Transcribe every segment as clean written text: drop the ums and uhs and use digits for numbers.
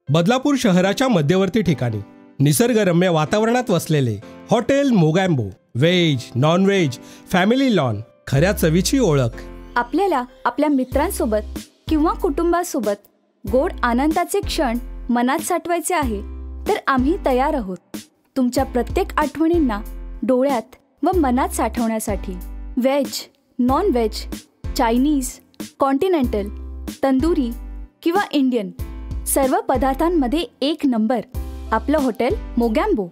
बदलापूर शहराच्या मध्यवर्ती ठिकाणी निसर्गरम्य वातावरणात वसलेले hotel Mogambo. Veg, non veg, family lawn, खऱ्या चवीची ओळख. आपल्याला आपल्या मित्रांसोबत किंवा कुटुंबासोबत गोड आनंदाचे क्षण मनात साठवायचे आहे तर आम्ही तयार आहोत. तुमच्या प्रत्येक आठवणींना डोळ्यात व मनात साठवण्यासाठी. Veg, non veg, Chinese, continental, tandoori किंवा इंडियन, सर्व पदार्थांमध्ये एक नंबर आपलं हॉटेल मोगॅम्बो.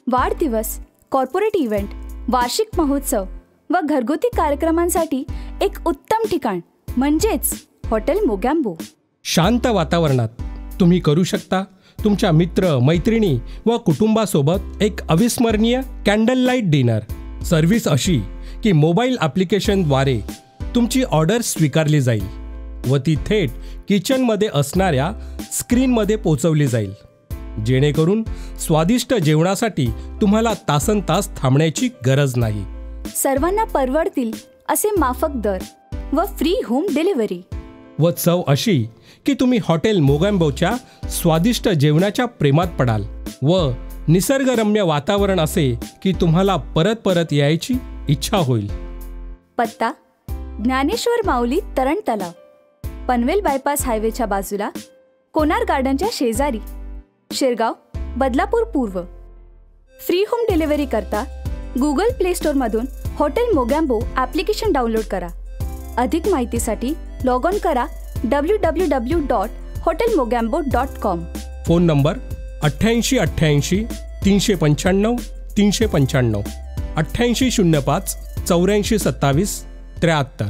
वाढदिवस, कॉर्पोरेट इव्हेंट, वार्षिक महोत्सव व घरगुती कार्यक्रमांसाठी एक उत्तम ठिकाण म्हणजेच हॉटेल मोगॅम्बो. शांत वातावरणात तुम्ही करू शकता तुमच्या मित्र, मैत्रिणी व कुटुंबासोबत एक अविस्मरणीय कॅन्डल लाईट डिनर. सर्व्हिस अशी की मोबाईल ॲप्लिकेशनद्वारे तुमची ऑर्डर स्वीकारली जाईल व ती थेट किचनमध्ये असणाऱ्या स्क्रीनमध्ये पोचवली जाईल, जेणेकरून स्वादिष्ट जेवणासाठी तुम्हाला तासनतास थांबण्याची गरज नाही. सर्वांना परवडतील असे माफक दर व फ्री होम डिलिव्हरी. व चव अशी की तुम्ही हॉटेल मोगॅम्बोच्या स्वादिष्ट जेवणाच्या प्रेमात पडाल व निसर्गरम्य वातावरण असे की तुम्हाला परत परत यायची इच्छा होईल. पत्ता: ज्ञानेश्वर माऊली तरण तलाव, पनवेल बायपास हायवेच्या बाजूला, कोनार गार्डनच्या शेजारी, शिरगाव, बदलापूर पूर्व. फ्री होम डिलिव्हरी करता गुगल प्ले स्टोअरमधून हॉटेल मोगॅम्बो ॲप्लिकेशन डाउनलोड करा. अधिक माहितीसाठी लॉग ऑन करा www.hotelmogambo.com. Phone number 8888 395 395, 8805 84 27 73.